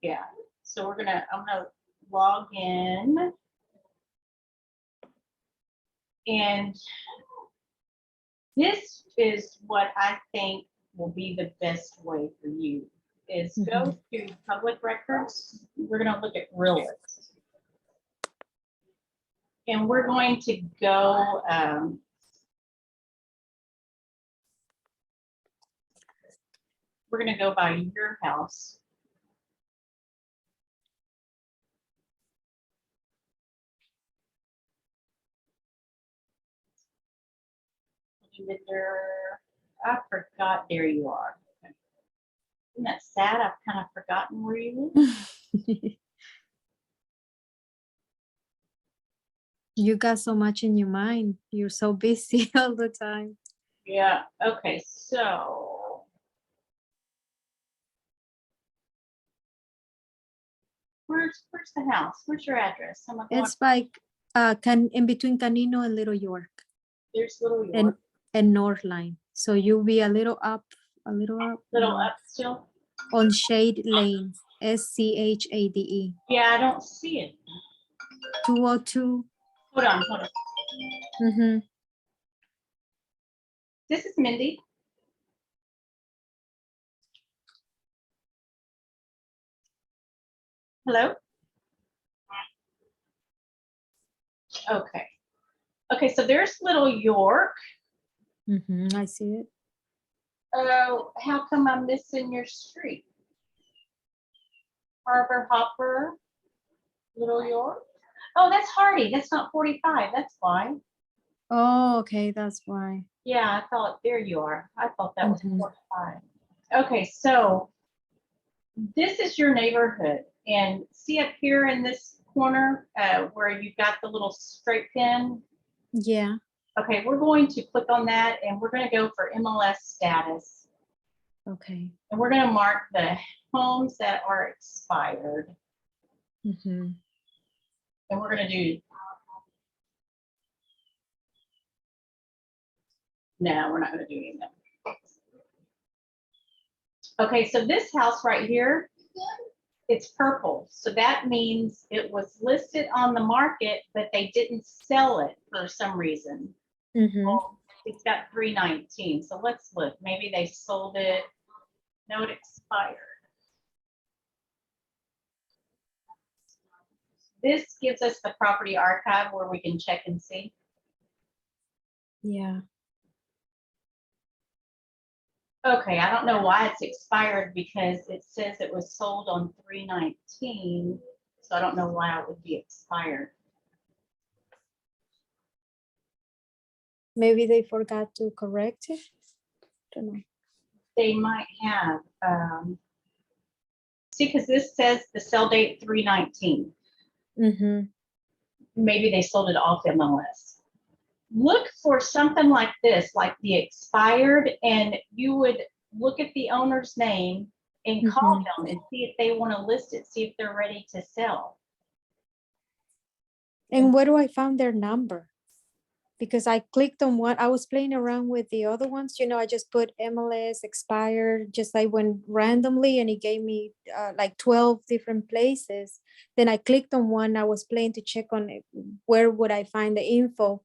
Yeah. So I'm gonna log in, and this is what I think will be the best way for you is go to public records. We're gonna look at realtors. And we're going to go, we're going to go by your house. I forgot, there you are. Isn't that sad? I've kind of forgotten where you live. You got so much in your mind. You're so busy all the time. Yeah, okay, so. Where's the house? Where's your address? It's like in between Canino and Little York. There's Little York. And North Line. So you'll be a little up. Little up still? On Shade Lane, SCHADE. Yeah, I don't see it. 202. Hold on. Mm-hmm. This is Mindy. Hello? Okay. Okay, so there's Little York. I see it. Oh, how come I'm missing your street? Harbor Hopper, Little York. Oh, that's Hardy. That's not 45. That's why. Oh, okay. That's why. Yeah, I thought, there you are. I thought that was 45. Okay, so this is your neighborhood. And see up here in this corner where you've got the little straight pin? Yeah. Okay, we're going to click on that and we're going to go for MLS status. Okay. And we're going to mark the homes that are expired. And we're going to do, no, we're not going to do any of them. Okay, so this house right here, it's purple. So that means it was listed on the market, but they didn't sell it for some reason. Well, it's got 319. So let's look. Maybe they sold it. No, it expired. This gives us the property archive where we can check and see. Yeah. Okay, I don't know why it's expired because it says it was sold on 319. So I don't know why it would be expired. Maybe they forgot to correct it. Don't know. They might have. See, because this says the sell date 319. Maybe they sold it off MLS. Look for something like this, like the expired, and you would look at the owner's name and call them and see if they want to list it, see if they're ready to sell. And where do I find their number? Because I clicked on one, I was playing around with the other ones, you know, I just put MLS expired, just I went randomly and it gave me like 12 different places. Then I clicked on one, I was playing to check on it, where would I find the info?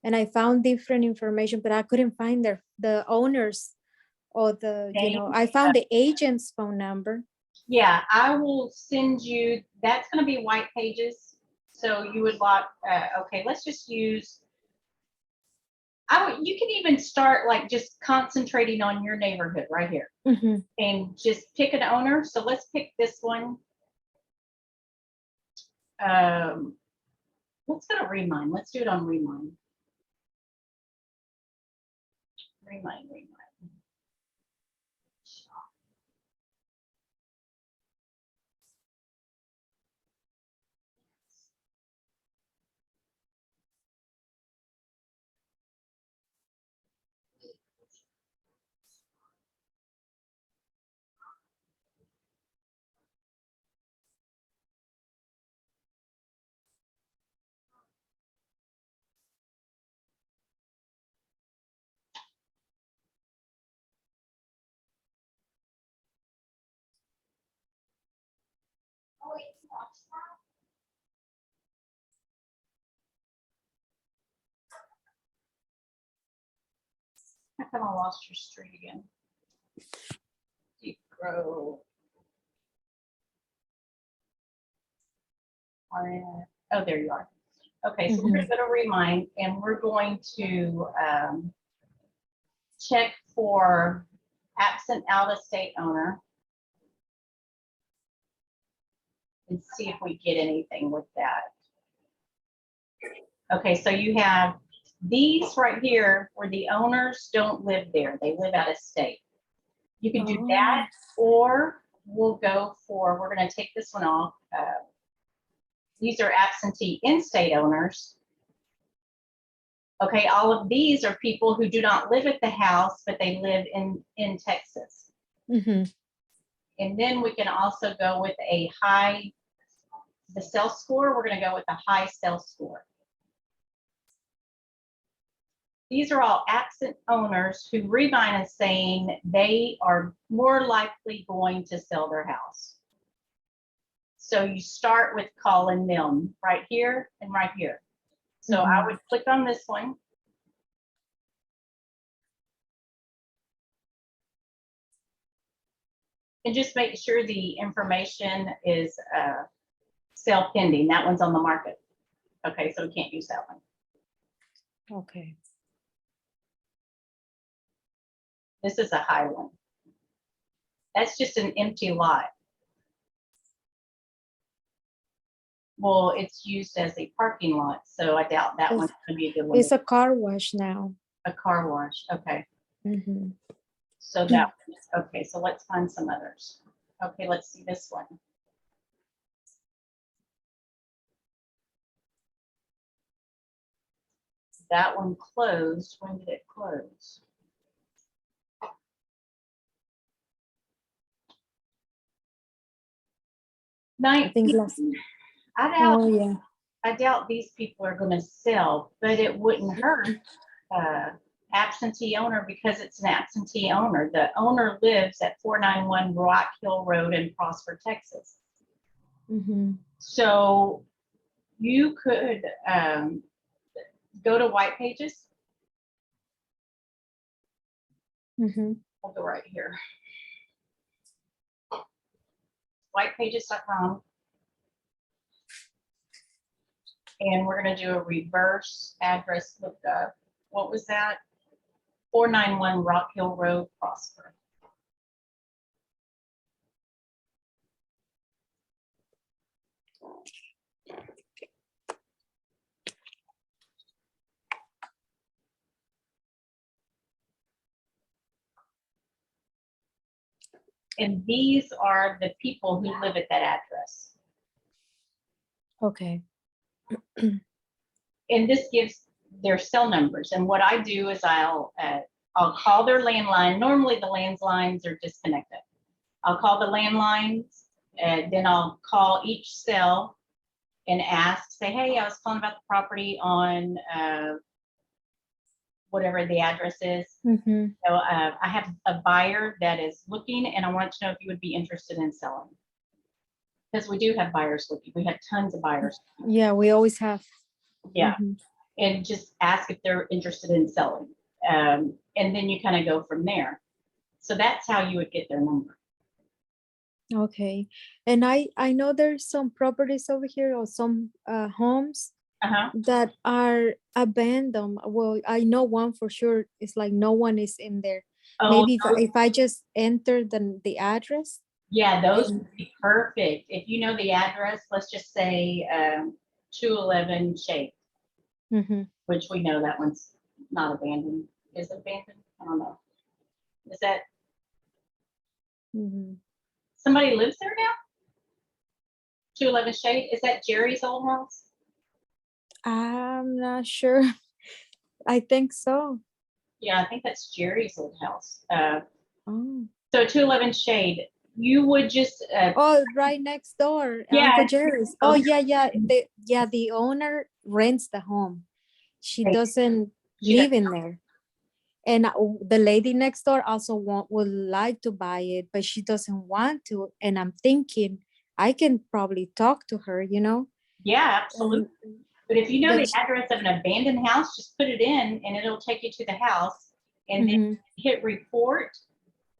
And I found different information, but I couldn't find the owners or I found the agent's phone number. Yeah, I will send you, that's going to be white pages. So you would lock, okay, let's just use, you can even start like just concentrating on your neighborhood right here and just pick an owner. So let's pick this one. Let's go to Remind. Let's do it on Remind. Remind. How come I lost your street again? Deep Grove. Oh, there you are. Okay, so we're going to go to Remind, and we're going to check for absent out-of-state owner and see if we get anything with that. Okay, so you have these right here where the owners don't live there. They live out of state. You can do that, or we'll go for, we're going to take this one off. These are absentee in-state owners. Okay, all of these are people who do not live at the house, but they live in Texas. Mm-hmm. And then we can also go with a high, the self score, we're going to go with a high self score. These are all absent owners who Remind is saying they are more likely going to sell their house. So you start with calling them right here and right here. So I would click on this one. And just make sure the information is sale pending. That one's on the market. Okay, so we can't use that one. Okay. This is a high one. That's just an empty lot. Well, it's used as a parking lot, so I doubt that one's going to be a good one. It's a car wash now. A car wash, okay. Mm-hmm. So that one, okay, so let's find some others. Okay, let's see this one. That one closed. When did it close? I think last. I doubt these people are going to sell, but it wouldn't hurt absentee owner because it's an absentee owner. The owner lives at 491 Rock Hill Road in Prosper, Texas. Mm-hmm. So you could go to White Pages. Mm-hmm. We'll go right here. Whitepages.com. And we're going to do a reverse address lookup. What was that? 491 Rock Hill Road, Prosper. And these are the people who live at that address. Okay. And this gives their cell numbers. And what I do is I'll call their landline. Normally the landlines are disconnected. I'll call the landlines, and then I'll call each cell and ask, say, hey, I was calling about the property on whatever the address is. Mm-hmm. So I have a buyer that is looking, and I want to know if you would be interested in selling. Because we do have buyers looking. We have tons of buyers. Yeah, we always have. Yeah. Mm-hmm. And just ask if they're interested in selling. And then you kind of go from there. So that's how you would get their number. Okay. And I know there's some properties over here or some homes that are abandoned. Well, I know one for sure. It's like no one is in there. Oh, maybe if I just enter the address. Yeah, those would be perfect. If you know the address, let's just say 211 Shade, which we know that one's not abandoned. Is it abandoned? I don't know. Is that somebody lives there now? 211 Shade. Is that Jerry's old house? I'm not sure. I think so. Yeah, I think that's Jerry's old house. So 211 Shade. You would just right next door. Yeah, Uncle Jerry's. Oh yeah. The owner rents the home. She doesn't live in there. And the lady next door also would like to buy it, but she doesn't want to. And I'm thinking I can probably talk to her, Yeah, absolutely. But if you know the address of an abandoned house, just put it in and it'll take you to the house. and then hit report,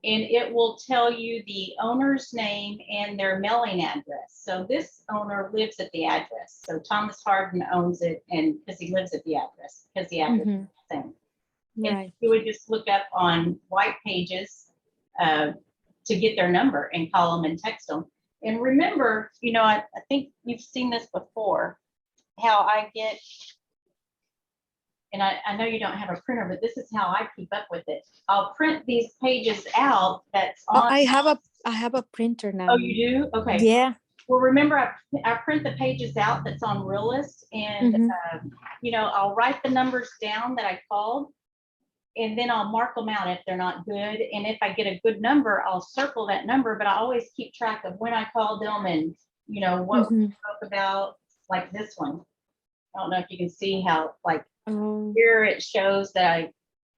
and it will tell you the owner's name and their mailing address. So this owner lives at the address. So Thomas Harden owns it, and because he lives at the address, because the address is the same. Right. And you would just look up on white pages to get their number and call them and text them. And remember, you know, I think you've seen this before, how I get, and I know you don't have a printer, but this is how I keep up with it. I'll print these pages out that's on. I have a printer now. Oh, you do? Okay. Yeah. Well, remember, I print the pages out that's on Realist, and you know, I'll write the numbers down that I called, and then I'll mark them out if they're not good. And if I get a good number, I'll circle that number, but I always keep track of when I called them and, you know, what we spoke about, like this one. I don't know if you can see how, like, here it shows that I,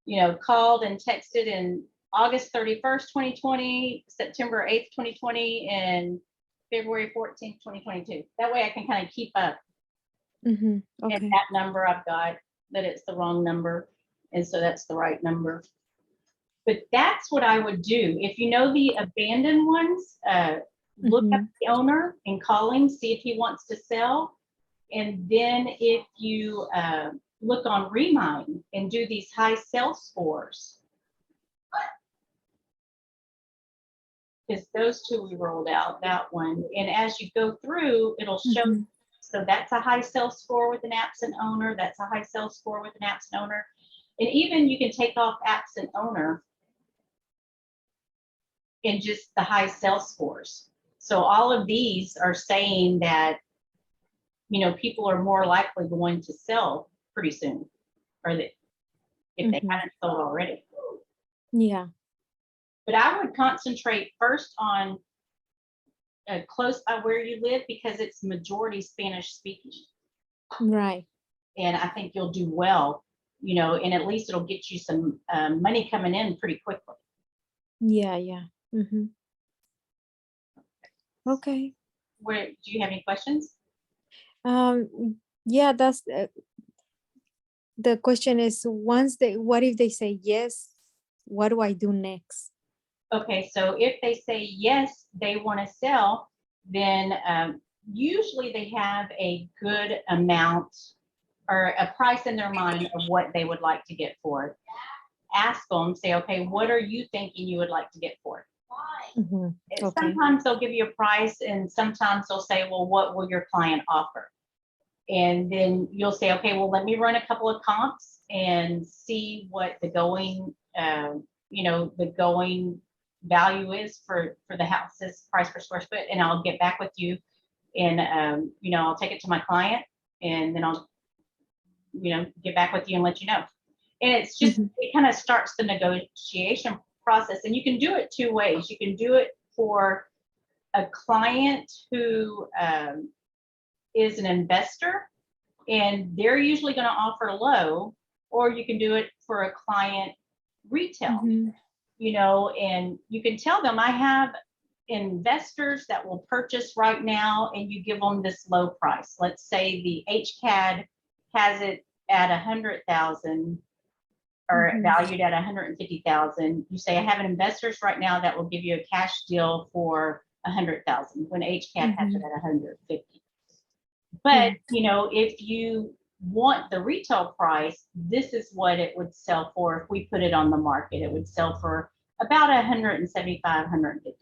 you know, called and texted in August 31st, 2020, September 8th, 2020, and February 14th, 2022. That way I can kind of keep up. Okay. And that number I've got, that it's the wrong number. And so that's the right number. But that's what I would do. If you know the abandoned ones, look up the owner and call him, see if he wants to sell. And then if you look on Remind and do these high sell scores, because those two we rolled out, that one. And as you go through, it'll show, so that's a high sell score with an absent owner. That's a high sell score with an absent owner. And even you can take off absent owner and just the high sales scores. So all of these are saying that, you know, people are more likely going to sell pretty soon, or that if they haven't sold already. Yeah. But I would concentrate first on close by where you live, because it's majority Spanish speaking. Right. And I think you'll do well. You know, and at least it'll get you some money coming in pretty quickly. Yeah, yeah. Okay. Where, do you have any questions? Yeah, that's the question is, what if they say yes, what do I do next? Okay, so if they say yes, they want to sell, then usually they have a good amount or a price in their mind of what they would like to get for it. Ask them, say, okay, what are you thinking you would like to get for it? Okay. Sometimes they'll give you a price, and sometimes they'll say, well, what will your client offer? And then you'll say, okay, well, let me run a couple of comps and see what the going, you know, the going value is for the house's price per square foot. And I'll get back with you, and, you know, I'll take it to my client, and then I'll, you know, get back with you and let you know. And it's just, it kind of starts the negotiation process. And you can do it two ways. You can do it for a client who is an investor, and they're usually going to offer low, or you can do it for a client retail, you know, and you can tell them, I have investors that will purchase right now, and you give them this low price. Let's say the HCAD has it at 100,000 or valued at 150,000. You say, I have investors right now that will give you a cash deal for 100,000 when HCAD has it at 150. But you know, if you want the retail price, this is what it would sell for. If we put it on the market, it would sell for about 175, 150.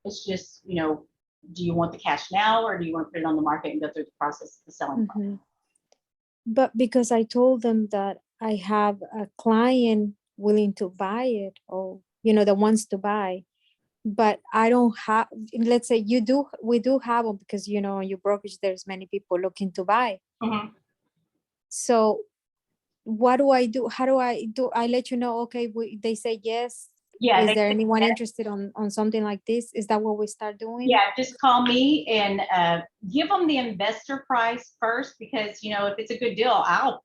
It's just, you know, do you want the cash now, or do you want to put it on the market and go through the process of the selling process? But because I told them that I have a client willing to buy it, or, you know, that wants to buy, but I don't have, let's say we do have them, because, you know, on your brokerage, there's many people looking to buy. So what do I do? How do I let you know, okay, they say yes? Yeah. Is there anyone interested on something like this? Is that what we start doing? Yeah, just call me and give them the investor price first, because, you know, if it's a good deal, I'll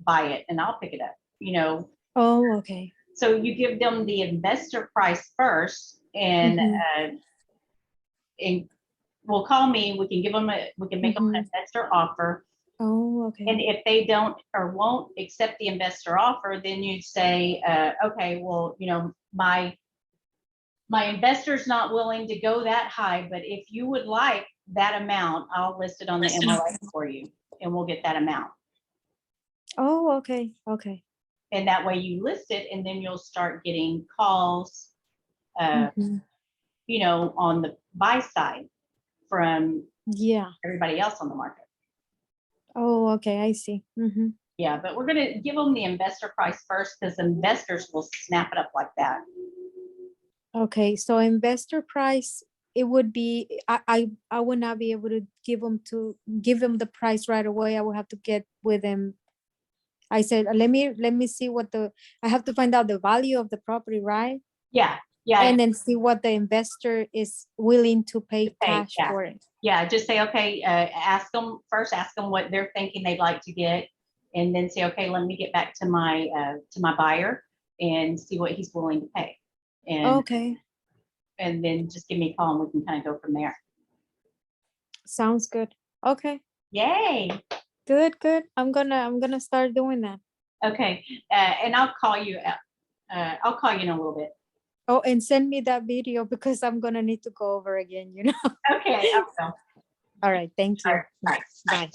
buy it and I'll pick it up, you know. Oh, okay. So you give them the investor price first, and we'll call me. We can give them we can make them an investor offer. Oh, okay. And if they don't or won't accept the investor offer, then you say, okay, well, my investor's not willing to go that high, but if you would like that amount, I'll list it on the MLS for you and we'll get that amount. Oh, okay. Okay. And that way you list it and then you'll start getting calls, Mhm. On the buy side from Yeah. everybody else on the market. Oh, okay. I see. Mm-hmm. Yeah, but we're going to give them the investor price first because investors will snap it up like that. Okay. So investor price, it would be, I would not be able to give them the price right away. I will have to get with them. I said, let me see I have to find out the value of the property, right? Yeah. Yeah. And then see what the investor is willing to pay cash yeah. for it. Yeah. Just say, okay, ask them what they're thinking they'd like to get. And then say, okay, let me get back to my buyer and see what he's willing to pay. And, Okay. and then just give me a call and we can kind of go from there. Sounds good. Okay. Yay. Good. I'm gonna start doing that. Okay. And I'll call you. I'll call you in a little bit. Oh, and send me that video because I'm gonna need to go over again, Okay. I will. All right. Thank you. All right. Bye.